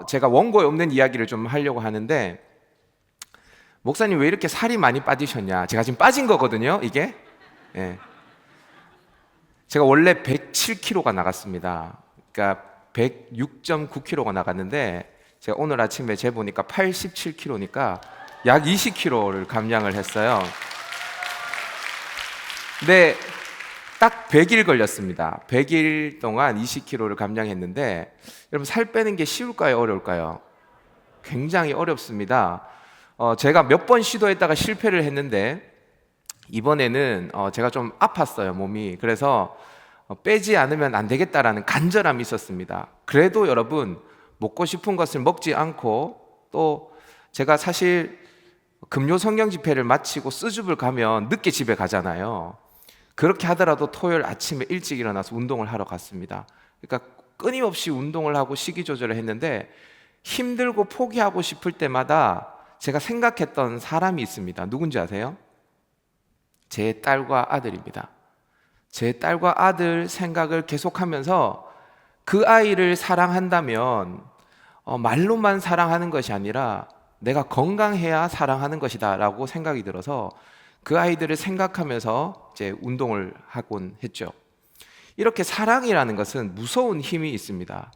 제가 원고에 없는 이야기를 좀 하려고 하는데, 목사님 왜 이렇게 살이 많이 빠지셨냐? 제가 지금 빠진 거거든요, 이게. 예. 제가 원래 107kg가 나갔습니다. 그러니까 106.9kg가 나갔는데, 제가 오늘 아침에 재보니까 87kg니까 약 20kg를 감량을 했어요. 근데 딱 100일 걸렸습니다. 100일 동안 20kg를 감량했는데, 여러분 살 빼는 게 쉬울까요? 어려울까요? 굉장히 어렵습니다. 제가 몇 번 시도했다가 실패를 했는데, 이번에는 제가 좀 아팠어요, 몸이. 그래서 빼지 않으면 안 되겠다라는 간절함이 있었습니다. 그래도 여러분, 먹고 싶은 것을 먹지 않고, 또 제가 사실 금요 성경 집회를 마치고 스줍을 가면 늦게 집에 가잖아요. 그렇게 하더라도 토요일 아침에 일찍 일어나서 운동을 하러 갔습니다. 그러니까 끊임없이 운동을 하고 식이 조절을 했는데, 힘들고 포기하고 싶을 때마다 제가 생각했던 사람이 있습니다. 누군지 아세요? 제 딸과 아들입니다. 제 딸과 아들 생각을 계속하면서, 그 아이를 사랑한다면 말로만 사랑하는 것이 아니라 내가 건강해야 사랑하는 것이다 라고 생각이 들어서, 그 아이들을 생각하면서 이제 운동을 하곤 했죠. 이렇게 사랑이라는 것은 무서운 힘이 있습니다.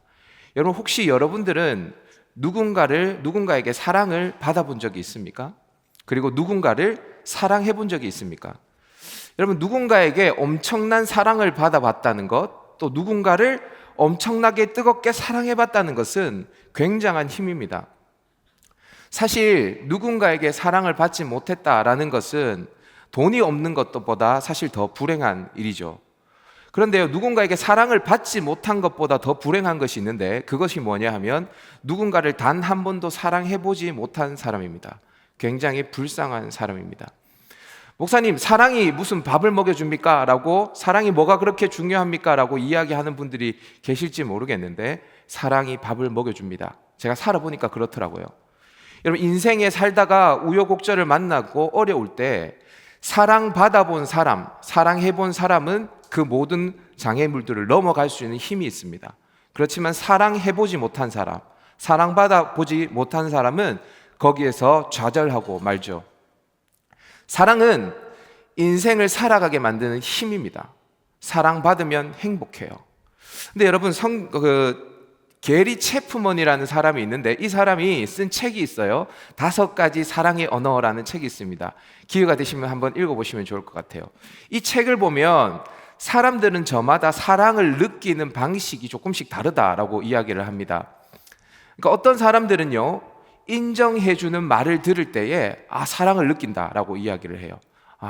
여러분, 혹시 여러분들은 누군가에게 사랑을 받아본 적이 있습니까? 그리고 누군가를 사랑해 본 적이 있습니까? 여러분, 누군가에게 엄청난 사랑을 받아봤다는 것, 또 누군가를 엄청나게 뜨겁게 사랑해 봤다는 것은 굉장한 힘입니다. 사실 누군가에게 사랑을 받지 못했다라는 것은 돈이 없는 것보다 사실 더 불행한 일이죠. 그런데요, 누군가에게 사랑을 받지 못한 것보다 더 불행한 것이 있는데, 그것이 뭐냐 하면 누군가를 단 한 번도 사랑해보지 못한 사람입니다. 굉장히 불쌍한 사람입니다. 목사님, 사랑이 무슨 밥을 먹여줍니까? 라고, 사랑이 뭐가 그렇게 중요합니까? 라고 이야기하는 분들이 계실지 모르겠는데, 사랑이 밥을 먹여줍니다. 제가 살아보니까 그렇더라고요. 여러분, 인생에 살다가 우여곡절을 만나고 어려울 때 사랑받아본 사람, 사랑해본 사람은 그 모든 장애물들을 넘어갈 수 있는 힘이 있습니다. 그렇지만 사랑해보지 못한 사람, 사랑받아보지 못한 사람은 거기에서 좌절하고 말죠. 사랑은 인생을 살아가게 만드는 힘입니다. 사랑받으면 행복해요. 근데 여러분, 게리 체프먼이라는 사람이 있는데, 이 사람이 쓴 책이 있어요. 5가지 사랑의 언어라는 책이 있습니다. 기회가 되시면 한번 읽어보시면 좋을 것 같아요. 이 책을 보면 사람들은 저마다 사랑을 느끼는 방식이 조금씩 다르다라고 이야기를 합니다. 그러니까 어떤 사람들은요, 인정해주는 말을 들을 때에 사랑을 느낀다라고 이야기를 해요.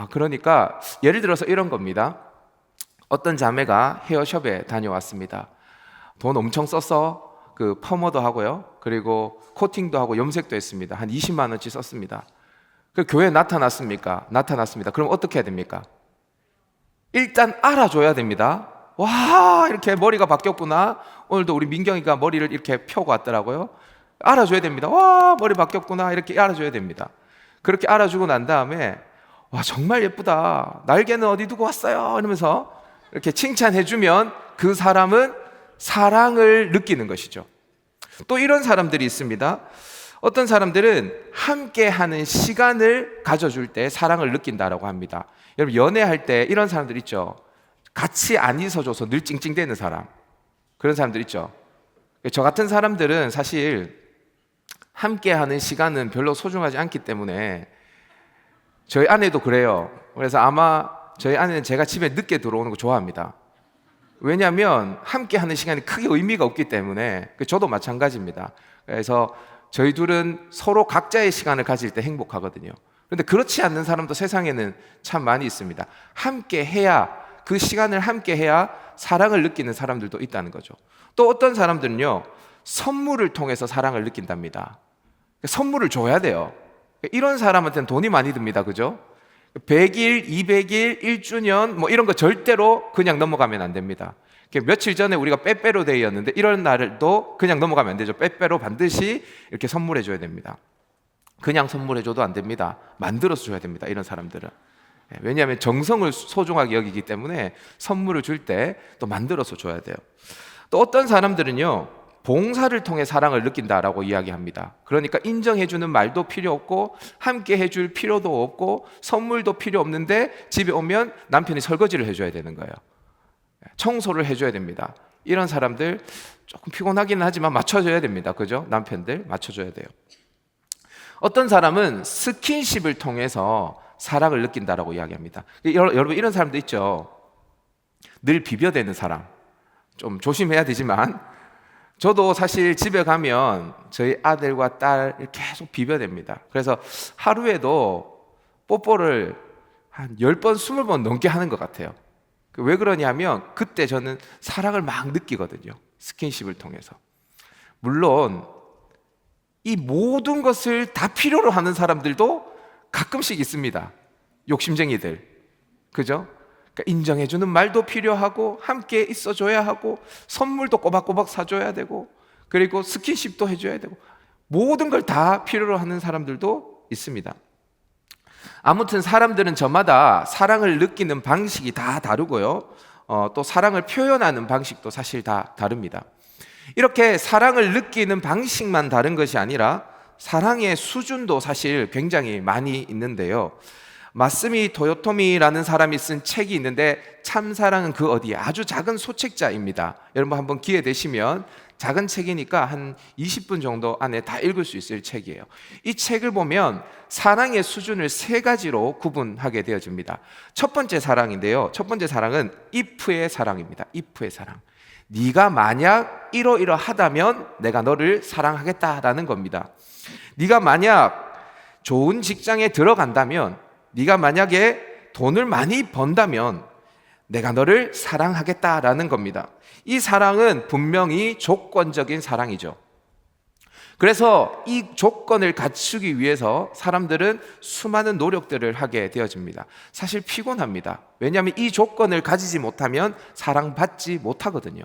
그러니까 예를 들어서 이런 겁니다. 어떤 자매가 헤어숍에 다녀왔습니다. 돈 엄청 써서 그 펌어도 하고요, 그리고 코팅도 하고 염색도 했습니다. 한 20만 원치 썼습니다. 그 교회에 나타났습니까? 나타났습니다. 그럼 어떻게 해야 됩니까? 일단 알아줘야 됩니다. 와, 이렇게 머리가 바뀌었구나. 오늘도 우리 민경이가 머리를 이렇게 펴고 왔더라고요. 알아줘야 됩니다. 와, 머리 바뀌었구나. 이렇게 알아줘야 됩니다. 그렇게 알아주고 난 다음에, 와, 정말 예쁘다. 날개는 어디 두고 왔어요? 이러면서 이렇게 칭찬해주면 그 사람은 사랑을 느끼는 것이죠. 또 이런 사람들이 있습니다. 어떤 사람들은 함께하는 시간을 가져줄 때 사랑을 느낀다라고 합니다. 여러분, 연애할 때 이런 사람들 있죠. 같이 안 있어줘서 늘 찡찡대는 사람, 그런 사람들 있죠. 저 같은 사람들은 사실 함께하는 시간은 별로 소중하지 않기 때문에, 저희 아내도 그래요. 그래서 아마 저희 아내는 제가 집에 늦게 들어오는 거 좋아합니다. 왜냐하면 함께하는 시간이 크게 의미가 없기 때문에. 저도 마찬가지입니다. 그래서 저희 둘은 서로 각자의 시간을 가질 때 행복하거든요. 그런데 그렇지 않는 사람도 세상에는 참 많이 있습니다. 함께 해야, 그 시간을 함께 해야 사랑을 느끼는 사람들도 있다는 거죠. 또 어떤 사람들은요, 선물을 통해서 사랑을 느낀답니다. 선물을 줘야 돼요. 이런 사람한테는 돈이 많이 듭니다. 그죠? 100일, 200일, 1주년 뭐 이런 거 절대로 그냥 넘어가면 안 됩니다. 며칠 전에 우리가 빼빼로 데이였는데, 이런 날도 그냥 넘어가면 안 되죠. 빼빼로 반드시 이렇게 선물해 줘야 됩니다. 그냥 선물해 줘도 안 됩니다. 만들어서 줘야 됩니다. 이런 사람들은. 왜냐하면 정성을 소중하게 여기기 때문에 선물을 줄 때 또 만들어서 줘야 돼요. 또 어떤 사람들은요, 봉사를 통해 사랑을 느낀다라고 이야기합니다. 그러니까 인정해주는 말도 필요 없고 함께 해줄 필요도 없고 선물도 필요 없는데 집에 오면 남편이 설거지를 해줘야 되는 거예요. 청소를 해줘야 됩니다. 이런 사람들 조금 피곤하기는 하지만 맞춰줘야 됩니다. 그죠? 남편들 맞춰줘야 돼요. 어떤 사람은 스킨십을 통해서 사랑을 느낀다라고 이야기합니다. 여러분 이런 사람도 있죠. 늘 비벼대는 사람. 좀 조심해야 되지만 저도 사실 집에 가면 저희 아들과 딸 계속 비벼댑니다. 그래서 하루에도 뽀뽀를 한 10번, 20번 넘게 하는 것 같아요. 왜 그러냐면 그때 저는 사랑을 막 느끼거든요. 스킨십을 통해서. 물론 이 모든 것을 다 필요로 하는 사람들도 가끔씩 있습니다. 욕심쟁이들. 그죠? 그러니까 인정해주는 말도 필요하고 함께 있어줘야 하고 선물도 꼬박꼬박 사줘야 되고 그리고 스킨십도 해줘야 되고 모든 걸 다 필요로 하는 사람들도 있습니다. 아무튼 사람들은 저마다 사랑을 느끼는 방식이 다 다르고요. 또 사랑을 표현하는 방식도 사실 다 다릅니다. 이렇게 사랑을 느끼는 방식만 다른 것이 아니라 사랑의 수준도 사실 굉장히 많이 있는데요. 마스미 토요토미라는 사람이 쓴 책이 있는데 참사랑은 그 어디에 아주 작은 소책자입니다. 여러분 한번 기회 되시면 작은 책이니까 한 20분 정도 안에 다 읽을 수 있을 책이에요. 이 책을 보면 사랑의 수준을 세 가지로 구분하게 되어집니다. 첫 번째 사랑인데요. 첫 번째 사랑은 if의 사랑입니다. if의 사랑. 네가 만약 이러이러하다면 내가 너를 사랑하겠다라는 겁니다. 네가 만약 좋은 직장에 들어간다면 네가 만약에 돈을 많이 번다면 내가 너를 사랑하겠다라는 겁니다. 이 사랑은 분명히 조건적인 사랑이죠. 그래서 이 조건을 갖추기 위해서 사람들은 수많은 노력들을 하게 되어집니다. 사실 피곤합니다. 왜냐하면 이 조건을 가지지 못하면 사랑받지 못하거든요.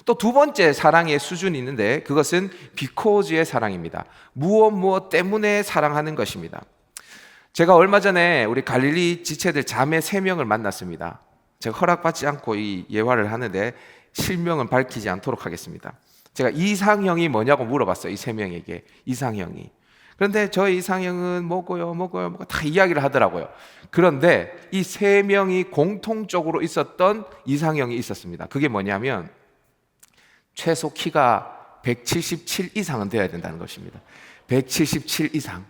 또 두 번째 사랑의 수준이 있는데 그것은 because의 사랑입니다. 무엇 때문에 사랑하는 것입니다. 제가 얼마 전에 우리 갈릴리 지체들 자매 3명을 만났습니다. 제가 허락받지 않고 이 예화를 하는데 실명은 밝히지 않도록 하겠습니다. 제가 이상형이 뭐냐고 물어봤어요. 이 3명에게 이상형이. 그런데 저희 이상형은 뭐고요 다 이야기를 하더라고요. 그런데 이 3명이 공통적으로 있었던 이상형이 있었습니다. 그게 뭐냐면 최소 키가 177 이상은 되어야 된다는 것입니다. 177 이상.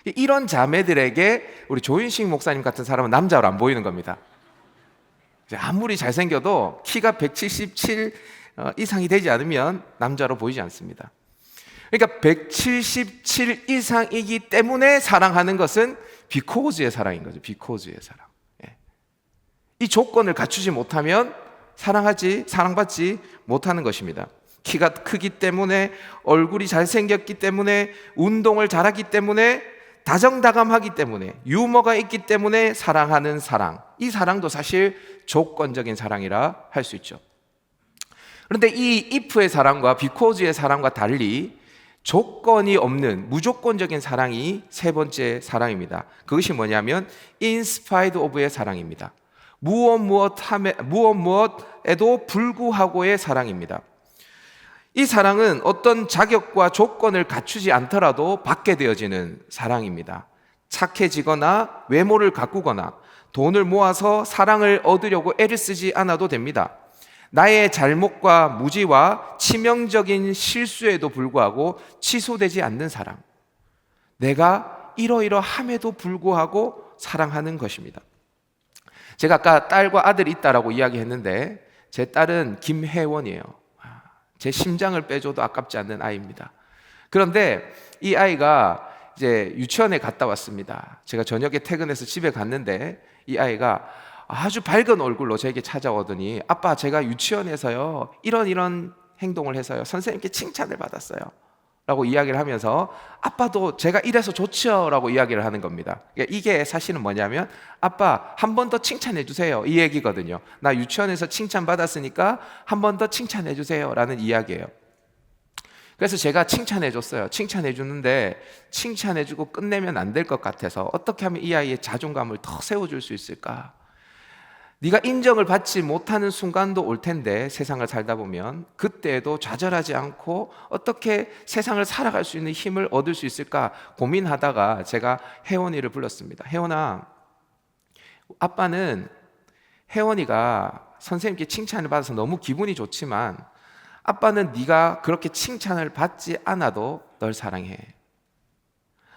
이런 자매들에게 우리 조인식 목사님 같은 사람은 남자로 안 보이는 겁니다. 아무리 잘생겨도 키가 177 이상이 되지 않으면 남자로 보이지 않습니다. 그러니까 177 이상이기 때문에 사랑하는 것은 because의 사랑인 거죠. because의 사랑. 이 조건을 갖추지 못하면 사랑받지 못하는 것입니다. 키가 크기 때문에, 얼굴이 잘생겼기 때문에, 운동을 잘하기 때문에, 다정다감하기 때문에, 유머가 있기 때문에 사랑하는 사랑. 이 사랑도 사실 조건적인 사랑이라 할 수 있죠. 그런데 이 if의 사랑과 because의 사랑과 달리 조건이 없는 무조건적인 사랑이 세 번째 사랑입니다. 그것이 뭐냐면 in spite of의 사랑입니다. 무엇에도 불구하고의 사랑입니다. 이 사랑은 어떤 자격과 조건을 갖추지 않더라도 받게 되어지는 사랑입니다. 착해지거나 외모를 가꾸거나 돈을 모아서 사랑을 얻으려고 애를 쓰지 않아도 됩니다. 나의 잘못과 무지와 치명적인 실수에도 불구하고 취소되지 않는 사랑. 내가 이러이러함에도 불구하고 사랑하는 것입니다. 제가 아까 딸과 아들이 있다라고 이야기했는데 제 딸은 김혜원이에요. 제 심장을 빼줘도 아깝지 않는 아이입니다. 그런데 이 아이가 이제 유치원에 갔다 왔습니다. 제가 저녁에 퇴근해서 집에 갔는데 이 아이가 아주 밝은 얼굴로 저에게 찾아오더니 아빠 제가 유치원에서요 이런 행동을 해서요 선생님께 칭찬을 받았어요 라고 이야기를 하면서 아빠도 제가 이래서 좋죠 라고 이야기를 하는 겁니다. 그러니까 이게 사실은 뭐냐면 아빠 한 번 더 칭찬해 주세요 이 얘기거든요. 나 유치원에서 칭찬 받았으니까 한 번 더 칭찬해 주세요 라는 이야기예요. 그래서 제가 칭찬해 줬어요. 칭찬해 주는데 칭찬해 주고 끝내면 안 될 것 같아서 어떻게 하면 이 아이의 자존감을 더 세워줄 수 있을까. 네가 인정을 받지 못하는 순간도 올 텐데, 세상을 살다 보면 그때도 좌절하지 않고 어떻게 세상을 살아갈 수 있는 힘을 얻을 수 있을까 고민하다가 제가 혜원이를 불렀습니다. 혜원아, 아빠는 혜원이가 선생님께 칭찬을 받아서 너무 기분이 좋지만 아빠는 네가 그렇게 칭찬을 받지 않아도 널 사랑해.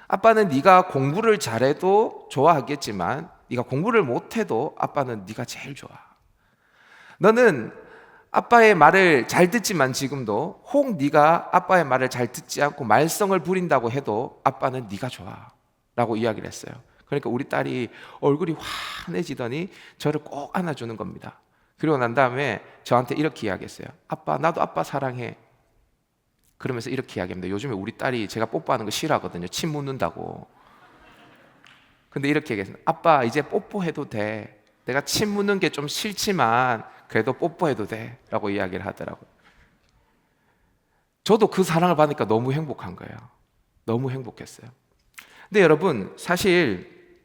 아빠는 네가 공부를 잘해도 좋아하겠지만 네가 공부를 못해도 아빠는 네가 제일 좋아. 너는 아빠의 말을 잘 듣지만 지금도 혹 네가 아빠의 말을 잘 듣지 않고 말썽을 부린다고 해도 아빠는 네가 좋아 라고 이야기를 했어요. 그러니까 우리 딸이 얼굴이 환해지더니 저를 꼭 안아주는 겁니다. 그리고 난 다음에 저한테 이렇게 이야기했어요. 아빠, 나도 아빠 사랑해. 그러면서 이렇게 이야기합니다. 요즘에 우리 딸이 제가 뽀뽀하는 거 싫어하거든요. 침 묻는다고. 근데 이렇게 얘기했어요. 아빠, 이제 뽀뽀해도 돼. 내가 침 묻는 게 좀 싫지만 그래도 뽀뽀해도 돼 라고 이야기를 하더라고요. 저도 그 사랑을 받으니까 너무 행복한 거예요. 너무 행복했어요. 근데 여러분, 사실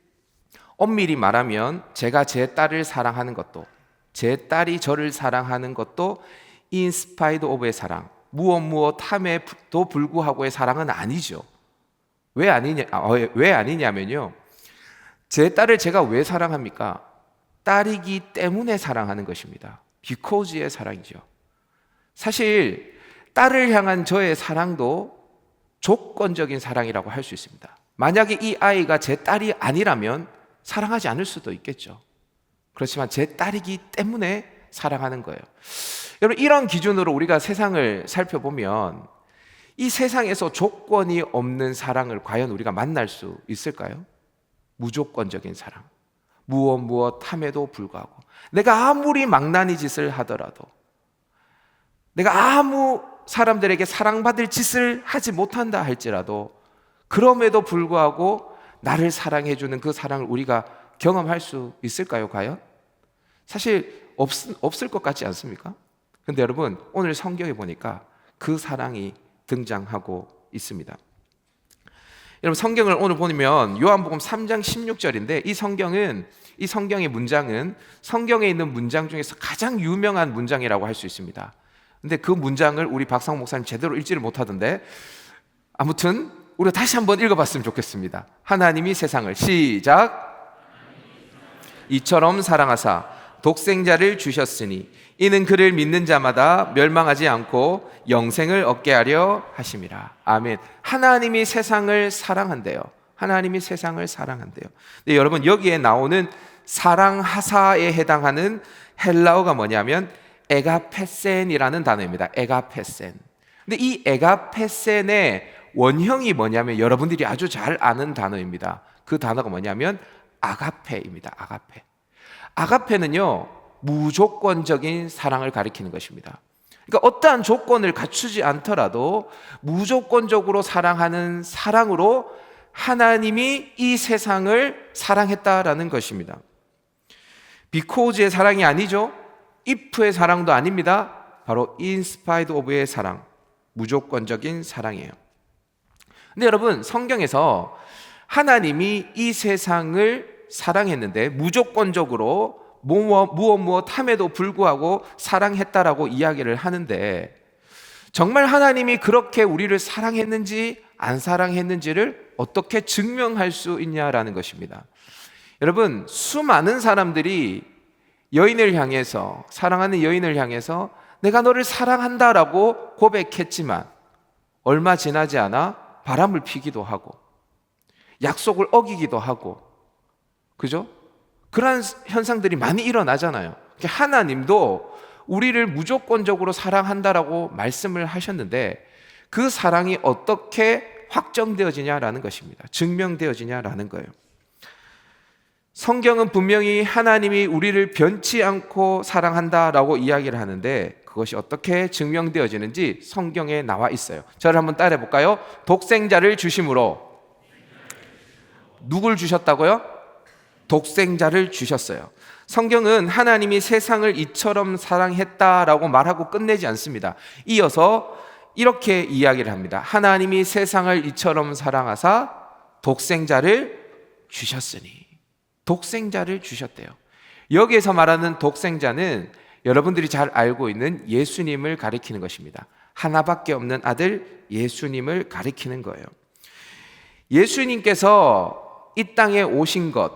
엄밀히 말하면 제가 제 딸을 사랑하는 것도, 제 딸이 저를 사랑하는 것도 인스파이드 오브의 사랑, 무엇함에도 불구하고의 사랑은 아니죠. 왜 아니냐면요, 제 딸을 제가 왜 사랑합니까? 딸이기 때문에 사랑하는 것입니다. Because의 사랑이죠. 사실 딸을 향한 저의 사랑도 조건적인 사랑이라고 할 수 있습니다. 만약에 이 아이가 제 딸이 아니라면 사랑하지 않을 수도 있겠죠. 그렇지만 제 딸이기 때문에 사랑하는 거예요. 여러분, 이런 기준으로 우리가 세상을 살펴보면 이 세상에서 조건이 없는 사랑을 과연 우리가 만날 수 있을까요? 무조건적인 사랑, 무엇함에도 불구하고 내가 아무리 망나니 짓을 하더라도, 내가 아무 사람들에게 사랑받을 짓을 하지 못한다 할지라도 그럼에도 불구하고 나를 사랑해주는 그 사랑을 우리가 경험할 수 있을까요, 과연? 사실 없을 것 같지 않습니까? 근데 여러분, 오늘 성경에 보니까 그 사랑이 등장하고 있습니다. 여러분, 성경을 오늘 보면 요한복음 3장 16절인데 이 성경의 문장은 성경에 있는 문장 중에서 가장 유명한 문장이라고 할 수 있습니다. 근데 그 문장을 우리 박상 목사님 제대로 읽지를 못하던데, 아무튼 우리가 다시 한번 읽어봤으면 좋겠습니다. 하나님이 세상을, 시작, 이처럼 사랑하사 독생자를 주셨으니 이는 그를 믿는 자마다 멸망하지 않고 영생을 얻게 하려 하심이라. 아멘. 하나님이 세상을 사랑한대요. 하나님이 세상을 사랑한대요. 근데 여러분, 여기에 나오는 사랑하사에 해당하는 헬라어가 뭐냐면 에가페센이라는 단어입니다. 에가페센. 근데 이 에가페센의 원형이 뭐냐면 여러분들이 아주 잘 아는 단어입니다. 그 단어가 뭐냐면 아가페입니다. 아가페. 아가페는요, 무조건적인 사랑을 가리키는 것입니다. 그러니까 어떠한 조건을 갖추지 않더라도 무조건적으로 사랑하는 사랑으로 하나님이 이 세상을 사랑했다라는 것입니다. 비코즈의 사랑이 아니죠. if의 사랑도 아닙니다. 바로 인스파이드 오브의 사랑, 무조건적인 사랑이에요. 근데 여러분, 성경에서 하나님이 이 세상을 사랑했는데 무조건적으로 무엇함에도 불구하고 사랑했다라고 이야기를 하는데, 정말 하나님이 그렇게 우리를 사랑했는지 안 사랑했는지를 어떻게 증명할 수 있냐라는 것입니다. 여러분, 수많은 사람들이 여인을 향해서, 사랑하는 여인을 향해서 내가 너를 사랑한다라고 고백했지만 얼마 지나지 않아 바람을 피기도 하고 약속을 어기기도 하고, 그죠? 그런 현상들이 많이 일어나잖아요. 하나님도 우리를 무조건적으로 사랑한다라고 말씀을 하셨는데 그 사랑이 어떻게 확정되어지냐라는 것입니다. 증명되어지냐라는 거예요. 성경은 분명히 하나님이 우리를 변치 않고 사랑한다라고 이야기를 하는데 그것이 어떻게 증명되어지는지 성경에 나와 있어요. 저를 한번 따라해 볼까요? 독생자를 주심으로. 누굴 주셨다고요? 독생자를 주셨어요. 성경은 하나님이 세상을 이처럼 사랑했다라고 말하고 끝내지 않습니다. 이어서 이렇게 이야기를 합니다. 하나님이 세상을 이처럼 사랑하사 독생자를 주셨으니. 독생자를 주셨대요. 여기에서 말하는 독생자는 여러분들이 잘 알고 있는 예수님을 가리키는 것입니다. 하나밖에 없는 아들 예수님을 가리키는 거예요. 예수님께서 이 땅에 오신 것,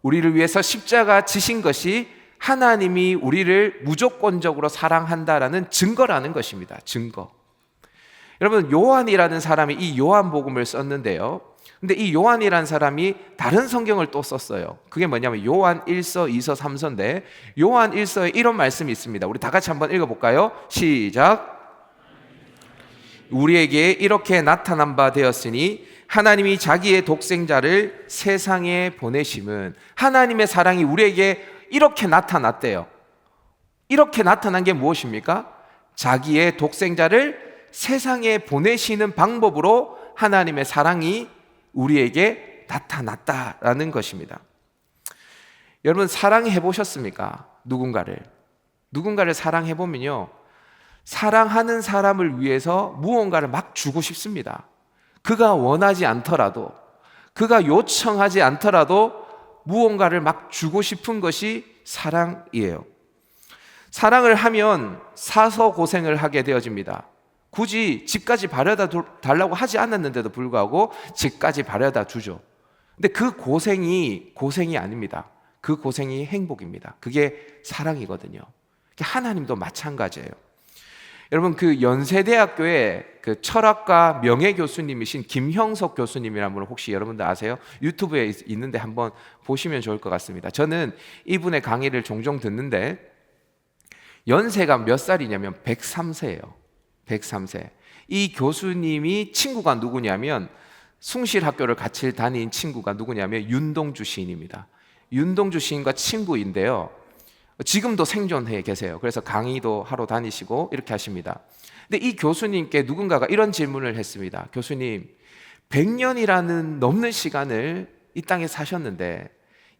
우리를 위해서 십자가 지신 것이 하나님이 우리를 무조건적으로 사랑한다라는 증거라는 것입니다. 증거. 여러분, 요한이라는 사람이 이 요한복음을 썼는데요. 근데 이 요한이라는 사람이 다른 성경을 또 썼어요. 그게 뭐냐면 요한 1서, 2서, 3서인데 요한 1서에 이런 말씀이 있습니다. 우리 다 같이 한번 읽어볼까요? 시작. 우리에게 이렇게 나타난 바 되었으니 하나님이 자기의 독생자를 세상에 보내심은, 하나님의 사랑이 우리에게 이렇게 나타났대요. 이렇게 나타난 게 무엇입니까? 자기의 독생자를 세상에 보내시는 방법으로 하나님의 사랑이 우리에게 나타났다라는 것입니다. 여러분, 사랑해 보셨습니까? 누군가를 사랑해 보면요, 사랑하는 사람을 위해서 무언가를 막 주고 싶습니다. 그가 원하지 않더라도, 그가 요청하지 않더라도 무언가를 막 주고 싶은 것이 사랑이에요. 사랑을 하면 사서 고생을 하게 되어집니다. 굳이 집까지 바래다 달라고 하지 않았는데도 불구하고 집까지 바래다 주죠. 근데 그 고생이 아닙니다. 그 고생이 행복입니다. 그게 사랑이거든요. 하나님도 마찬가지예요. 여러분, 그 연세대학교에 그 철학과 명예교수님이신 김형석 교수님이라는 분을 혹시 여러분들 아세요? 유튜브에 있는데 한번 보시면 좋을 것 같습니다. 저는 이분의 강의를 종종 듣는데 연세가 몇 살이냐면 103세예요. 103세. 이 교수님이 친구가 누구냐면 숭실학교를 같이 다닌 친구가 누구냐면 윤동주 시인입니다. 윤동주 시인과 친구인데요. 지금도 생존해 계세요. 그래서 강의도 하러 다니시고 이렇게 하십니다. 근데 이 교수님께 누군가가 이런 질문을 했습니다. 교수님, 100년이라는 넘는 시간을 이 땅에 사셨는데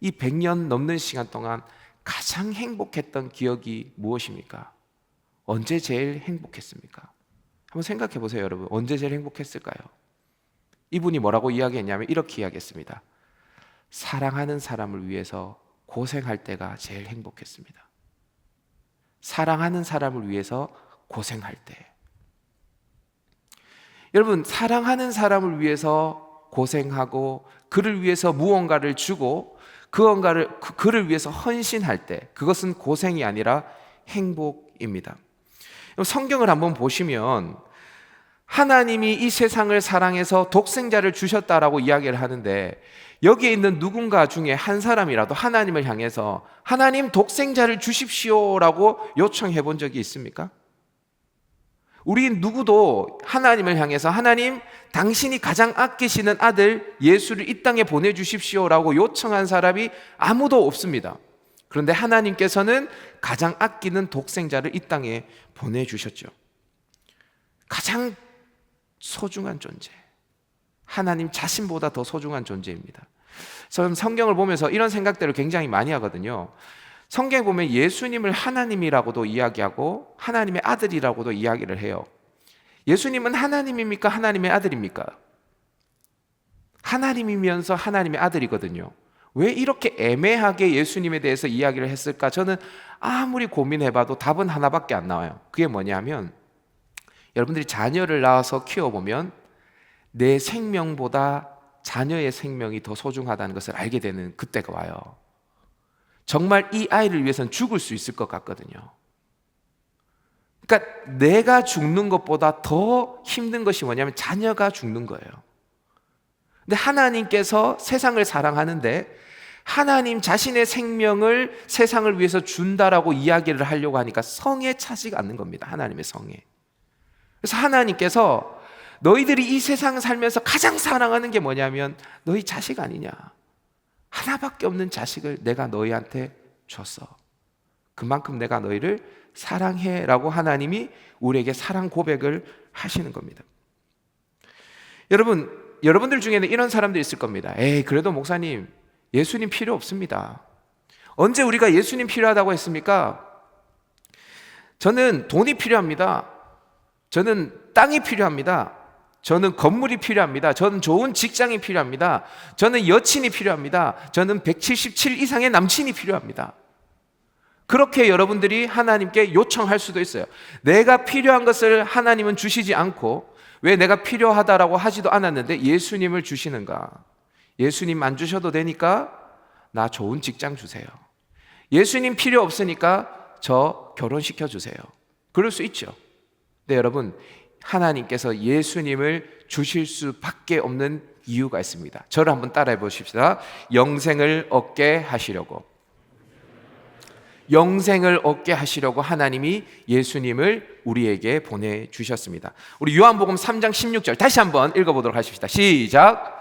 이 100년 넘는 시간 동안 가장 행복했던 기억이 무엇입니까? 언제 제일 행복했습니까? 한번 생각해 보세요, 여러분. 언제 제일 행복했을까요? 이분이 뭐라고 이야기했냐면 이렇게 이야기했습니다. 사랑하는 사람을 위해서 고생할 때가 제일 행복했습니다. 사랑하는 사람을 위해서 고생할 때. 여러분, 사랑하는 사람을 위해서 고생하고 그를 위해서 무언가를 주고 그를 위해서 헌신할 때, 그것은 고생이 아니라 행복입니다. 성경을 한번 보시면 하나님이 이 세상을 사랑해서 독생자를 주셨다라고 이야기를 하는데 여기에 있는 누군가 중에 한 사람이라도 하나님을 향해서 하나님 독생자를 주십시오라고 요청해 본 적이 있습니까? 우리 누구도 하나님을 향해서 하나님 당신이 가장 아끼시는 아들 예수를 이 땅에 보내주십시오라고 요청한 사람이 아무도 없습니다. 그런데 하나님께서는 가장 아끼는 독생자를 이 땅에 보내주셨죠. 가장 소중한 존재, 하나님 자신보다 더 소중한 존재입니다. 저는 성경을 보면서 이런 생각들을 굉장히 많이 하거든요. 성경에 보면 예수님을 하나님이라고도 이야기하고 하나님의 아들이라고도 이야기를 해요. 예수님은 하나님입니까? 하나님의 아들입니까? 하나님이면서 하나님의 아들이거든요. 왜 이렇게 애매하게 예수님에 대해서 이야기를 했을까? 저는 아무리 고민해봐도 답은 하나밖에 안 나와요. 그게 뭐냐면 여러분들이 자녀를 낳아서 키워보면 내 생명보다 자녀의 생명이 더 소중하다는 것을 알게 되는 그때가 와요. 정말 이 아이를 위해서는 죽을 수 있을 것 같거든요. 그러니까 내가 죽는 것보다 더 힘든 것이 뭐냐면 자녀가 죽는 거예요. 근데 하나님께서 세상을 사랑하는데 하나님 자신의 생명을 세상을 위해서 준다라고 이야기를 하려고 하니까 성에 차지가 않는 겁니다. 하나님의 성에. 그래서 하나님께서 너희들이 이 세상을 살면서 가장 사랑하는 게 뭐냐면 너희 자식 아니냐. 하나밖에 없는 자식을 내가 너희한테 줬어. 그만큼 내가 너희를 사랑해라고 하나님이 우리에게 사랑 고백을 하시는 겁니다. 여러분들 중에는 이런 사람들이 있을 겁니다. 에이, 그래도 목사님, 예수님 필요 없습니다. 언제 우리가 예수님 필요하다고 했습니까? 저는 돈이 필요합니다. 저는 땅이 필요합니다. 저는 건물이 필요합니다. 저는 좋은 직장이 필요합니다. 저는 여친이 필요합니다. 저는 177 이상의 남친이 필요합니다. 그렇게 여러분들이 하나님께 요청할 수도 있어요. 내가 필요한 것을 하나님은 주시지 않고 왜 내가 필요하다라고 하지도 않았는데 예수님을 주시는가? 예수님 안 주셔도 되니까 나 좋은 직장 주세요. 예수님 필요 없으니까 저 결혼시켜 주세요. 그럴 수 있죠. 근데 여러분, 하나님께서 예수님을 주실 수밖에 없는 이유가 있습니다. 저를 한번 따라해 보십시다. 영생을 얻게 하시려고. 영생을 얻게 하시려고 하나님이 예수님을 우리에게 보내주셨습니다. 우리 요한복음 3장 16절 다시 한번 읽어보도록 하십시다. 시작.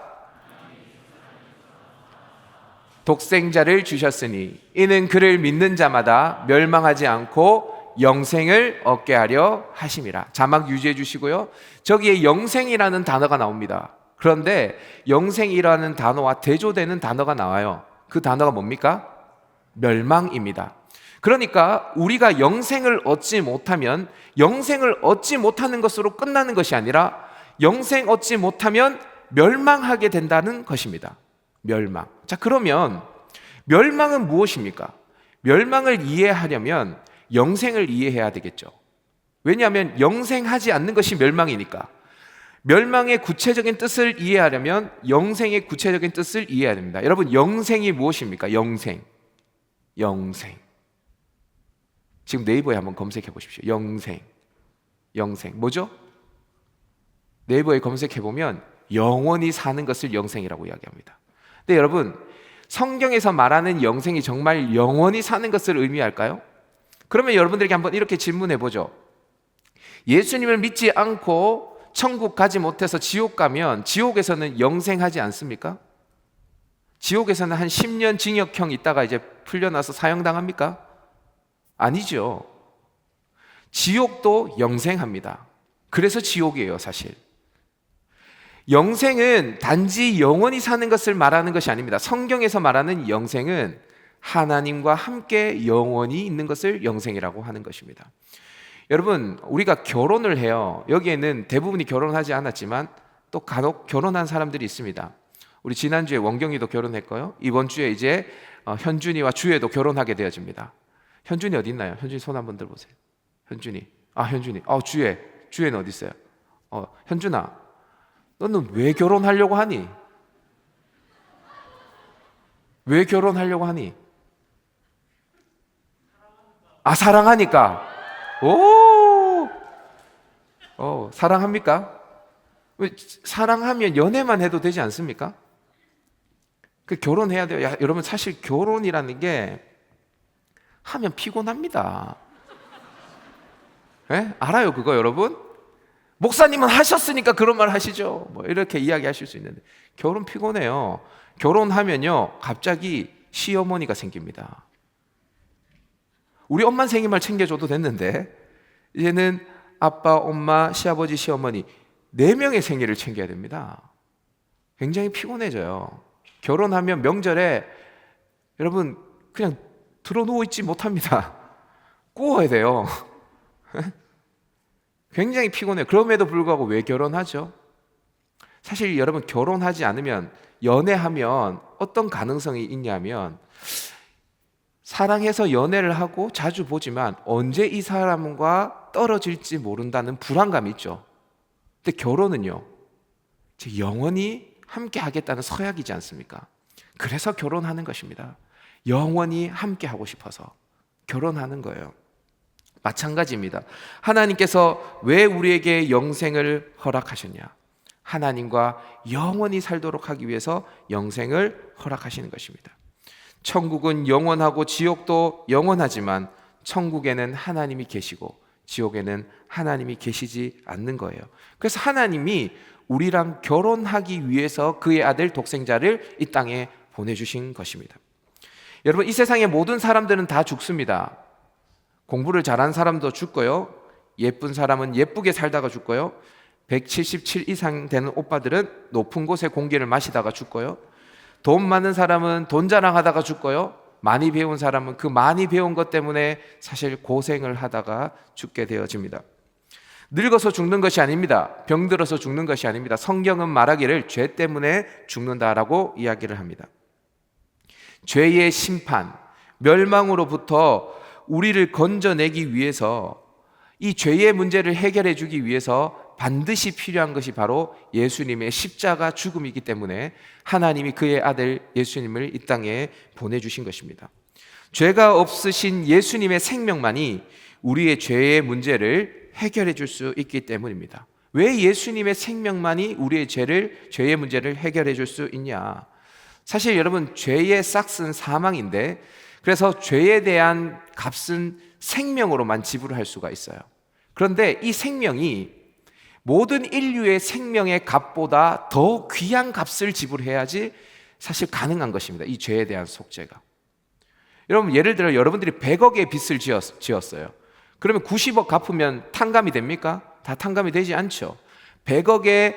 독생자를 주셨으니 이는 그를 믿는 자마다 멸망하지 않고 영생을 얻게 하려 하심이라. 자막 유지해 주시고요. 저기에 영생이라는 단어가 나옵니다. 그런데 영생이라는 단어와 대조되는 단어가 나와요. 그 단어가 뭡니까? 멸망입니다. 그러니까 우리가 영생을 얻지 못하면 영생을 얻지 못하는 것으로 끝나는 것이 아니라 영생 얻지 못하면 멸망하게 된다는 것입니다. 멸망. 자, 그러면 멸망은 무엇입니까? 멸망을 이해하려면 영생을 이해해야 되겠죠. 왜냐하면 영생하지 않는 것이 멸망이니까. 멸망의 구체적인 뜻을 이해하려면 영생의 구체적인 뜻을 이해해야 됩니다. 여러분, 영생이 무엇입니까? 영생. 지금 네이버에 한번 검색해 보십시오. 영생 뭐죠? 네이버에 검색해 보면 영원히 사는 것을 영생이라고 이야기합니다. 근데 여러분, 성경에서 말하는 영생이 정말 영원히 사는 것을 의미할까요? 그러면 여러분들에게 한번 이렇게 질문해 보죠. 예수님을 믿지 않고 천국 가지 못해서 지옥 가면 지옥에서는 영생하지 않습니까? 지옥에서는 한 10년 징역형 있다가 이제 풀려나서 사형당합니까? 아니죠. 지옥도 영생합니다. 그래서 지옥이에요, 사실. 영생은 단지 영원히 사는 것을 말하는 것이 아닙니다. 성경에서 말하는 영생은 하나님과 함께 영원히 있는 것을 영생이라고 하는 것입니다. 여러분, 우리가 결혼을 해요. 여기에는 대부분이 결혼하지 않았지만 또 간혹 결혼한 사람들이 있습니다. 우리 지난주에 원경이도 결혼했고요. 이번 주에 이제 현준이와 주혜도 결혼하게 되어집니다. 현준이 어디 있나요? 현준이 손 한번 들어보세요. 현준이. 주혜는 어디 있어요? 현준아, 너는 왜 결혼하려고 하니? 왜 결혼하려고 하니? 사랑하니까. 사랑합니까? 왜 사랑하면 연애만 해도 되지 않습니까? 결혼해야 돼요. 여러분, 사실 결혼이라는 게 하면 피곤합니다. 네? 알아요, 그거 여러분? 목사님은 하셨으니까 그런 말 하시죠. 이렇게 이야기하실 수 있는데 결혼 피곤해요. 결혼하면요, 갑자기 시어머니가 생깁니다. 우리 엄마 생일만 챙겨줘도 됐는데 이제는 아빠, 엄마, 시아버지, 시어머니 4명의 생일을 챙겨야 됩니다. 굉장히 피곤해져요. 결혼하면 명절에 여러분 그냥 들어누워 있지 못합니다. 구워야 돼요. 굉장히 피곤해요. 그럼에도 불구하고 왜 결혼하죠? 사실 여러분, 결혼하지 않으면, 연애하면 어떤 가능성이 있냐면, 사랑해서 연애를 하고 자주 보지만 언제 이 사람과 떨어질지 모른다는 불안감이 있죠. 근데 결혼은요, 영원히 함께 하겠다는 서약이지 않습니까? 그래서 결혼하는 것입니다. 영원히 함께 하고 싶어서 결혼하는 거예요. 마찬가지입니다. 하나님께서 왜 우리에게 영생을 허락하셨냐? 하나님과 영원히 살도록 하기 위해서 영생을 허락하시는 것입니다. 천국은 영원하고 지옥도 영원하지만 천국에는 하나님이 계시고 지옥에는 하나님이 계시지 않는 거예요. 그래서 하나님이 우리랑 결혼하기 위해서 그의 아들 독생자를 이 땅에 보내주신 것입니다. 여러분, 이 세상의 모든 사람들은 다 죽습니다. 공부를 잘한 사람도 죽고요, 예쁜 사람은 예쁘게 살다가 죽고요, 177 이상 되는 오빠들은 높은 곳에 공기를 마시다가 죽고요, 돈 많은 사람은 돈 자랑하다가 죽고요, 많이 배운 사람은 그 많이 배운 것 때문에 사실 고생을 하다가 죽게 되어집니다. 늙어서 죽는 것이 아닙니다. 병들어서 죽는 것이 아닙니다. 성경은 말하기를 죄 때문에 죽는다라고 이야기를 합니다. 죄의 심판, 멸망으로부터 우리를 건져내기 위해서 이 죄의 문제를 해결해 주기 위해서 반드시 필요한 것이 바로 예수님의 십자가 죽음이기 때문에 하나님이 그의 아들 예수님을 이 땅에 보내주신 것입니다. 죄가 없으신 예수님의 생명만이 우리의 죄의 문제를 해결해 줄 수 있기 때문입니다. 왜 예수님의 생명만이 우리의 죄의 문제를 해결해 줄 수 있냐? 사실 여러분, 죄의 싹은 사망인데, 그래서 죄에 대한 값은 생명으로만 지불할 수가 있어요. 그런데 이 생명이 모든 인류의 생명의 값보다 더 귀한 값을 지불해야지 사실 가능한 것입니다. 이 죄에 대한 속죄가. 여러분, 예를 들어 여러분들이 100억의 빚을 지었어요. 그러면 90억 갚으면 탕감이 됩니까? 다 탕감이 되지 않죠. 100억의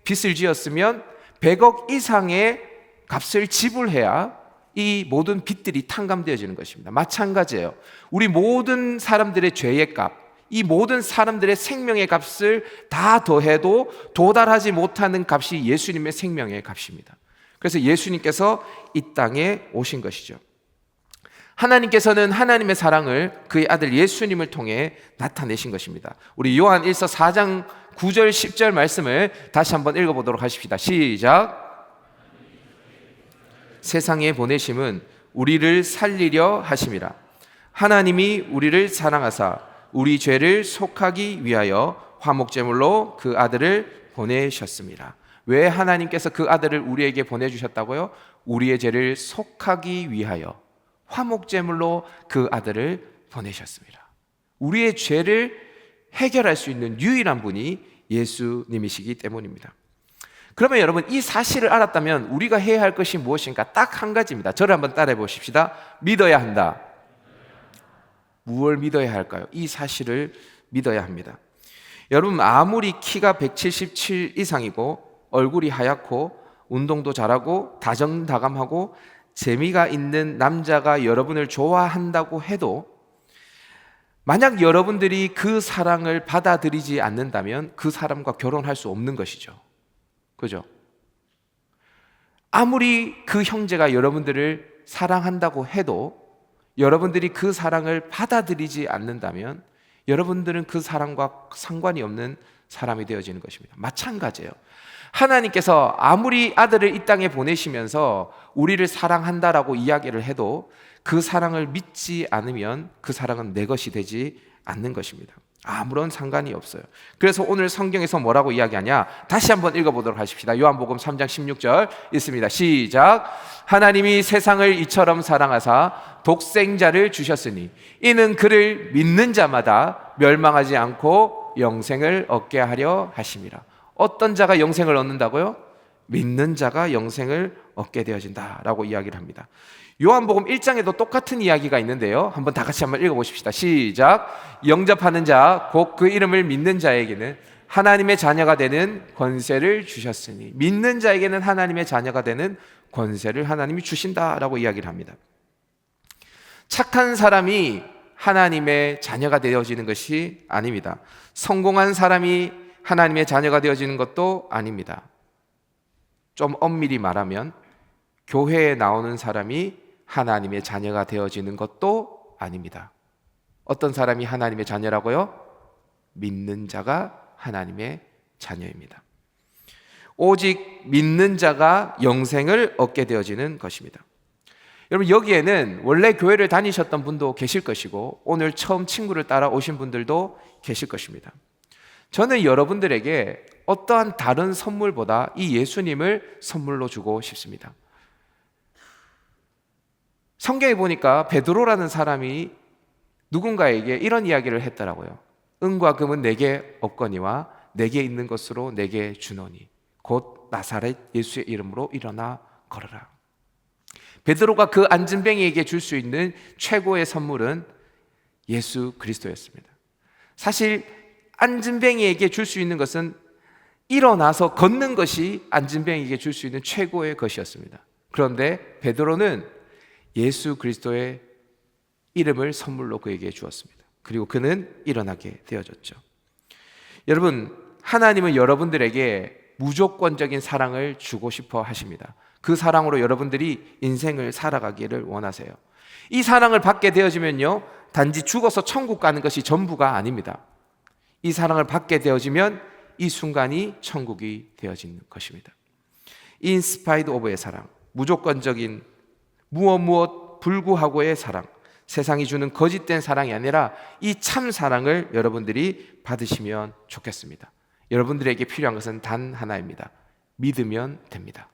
빚을 지었으면 100억 이상의 값을 지불해야 이 모든 빚들이 탕감되어지는 것입니다. 마찬가지예요. 우리 모든 사람들의 죄의 값, 이 모든 사람들의 생명의 값을 다 더해도 도달하지 못하는 값이 예수님의 생명의 값입니다. 그래서 예수님께서 이 땅에 오신 것이죠. 하나님께서는 하나님의 사랑을 그의 아들 예수님을 통해 나타내신 것입니다. 우리 요한 1서 4장 9절 10절 말씀을 다시 한번 읽어보도록 하십시다. 시작. 세상에 보내심은 우리를 살리려 하심이라. 하나님이 우리를 사랑하사 우리 죄를 속하기 위하여 화목제물로 그 아들을 보내셨습니다. 왜 하나님께서 그 아들을 우리에게 보내주셨다고요? 우리의 죄를 속하기 위하여 화목제물로 그 아들을 보내셨습니다. 우리의 죄를 해결할 수 있는 유일한 분이 예수님이시기 때문입니다. 그러면 여러분, 이 사실을 알았다면 우리가 해야 할 것이 무엇인가? 딱 한 가지입니다. 저를 한번 따라해 보십시다. 믿어야 한다. 무엇을 믿어야 할까요? 이 사실을 믿어야 합니다. 여러분, 아무리 키가 177 이상이고 얼굴이 하얗고 운동도 잘하고 다정다감하고 재미가 있는 남자가 여러분을 좋아한다고 해도 만약 여러분들이 그 사랑을 받아들이지 않는다면 그 사람과 결혼할 수 없는 것이죠. 그죠? 아무리 그 형제가 여러분들을 사랑한다고 해도 여러분들이 그 사랑을 받아들이지 않는다면 여러분들은 그 사랑과 상관이 없는 사람이 되어지는 것입니다. 마찬가지예요. 하나님께서 아무리 아들을 이 땅에 보내시면서 우리를 사랑한다라고 이야기를 해도 그 사랑을 믿지 않으면 그 사랑은 내 것이 되지 않는 것입니다. 아무런 상관이 없어요. 그래서 오늘 성경에서 뭐라고 이야기하냐? 다시 한번 읽어보도록 하십시다. 요한복음 3장 16절 있습니다. 시작. 하나님이 세상을 이처럼 사랑하사 독생자를 주셨으니 이는 그를 믿는 자마다 멸망하지 않고 영생을 얻게 하려 하심이라. 어떤 자가 영생을 얻는다고요? 믿는 자가 영생을 얻게 되어진다라고 이야기를 합니다. 요한복음 1장에도 똑같은 이야기가 있는데요. 한번 다 같이 한번 읽어보십시다. 시작. 영접하는 자, 곧 그 이름을 믿는 자에게는 하나님의 자녀가 되는 권세를 주셨으니, 믿는 자에게는 하나님의 자녀가 되는 권세를 하나님이 주신다라고 이야기를 합니다. 착한 사람이 하나님의 자녀가 되어지는 것이 아닙니다. 성공한 사람이 하나님의 자녀가 되어지는 것도 아닙니다. 좀 엄밀히 말하면 교회에 나오는 사람이 하나님의 자녀가 되어지는 것도 아닙니다. 어떤 사람이 하나님의 자녀라고요? 믿는 자가 하나님의 자녀입니다. 오직 믿는 자가 영생을 얻게 되어지는 것입니다. 여러분, 여기에는 원래 교회를 다니셨던 분도 계실 것이고 오늘 처음 친구를 따라 오신 분들도 계실 것입니다. 저는 여러분들에게 어떠한 다른 선물보다 이 예수님을 선물로 주고 싶습니다. 성경에 보니까 베드로라는 사람이 누군가에게 이런 이야기를 했더라고요. 은과 금은 내게 없거니와 내게 있는 것으로 내게 주노니 곧 나사렛 예수의 이름으로 일어나 걸어라. 베드로가 그 안진뱅이에게 줄 수 있는 최고의 선물은 예수 그리스도였습니다. 사실 안진뱅이에게 줄 수 있는 것은 일어나서 걷는 것이 안진뱅이에게 줄 수 있는 최고의 것이었습니다. 그런데 베드로는 예수 그리스도의 이름을 선물로 그에게 주었습니다. 그리고 그는 일어나게 되어졌죠. 여러분, 하나님은 여러분들에게 무조건적인 사랑을 주고 싶어 하십니다. 그 사랑으로 여러분들이 인생을 살아가기를 원하세요. 이 사랑을 받게 되어지면요, 단지 죽어서 천국 가는 것이 전부가 아닙니다. 이 사랑을 받게 되어지면 이 순간이 천국이 되어지는 것입니다. 인스파이드 오브의 사랑, 무조건적인 무엇 불구하고의 사랑, 세상이 주는 거짓된 사랑이 아니라 이 참 사랑을 여러분들이 받으시면 좋겠습니다. 여러분들에게 필요한 것은 단 하나입니다. 믿으면 됩니다.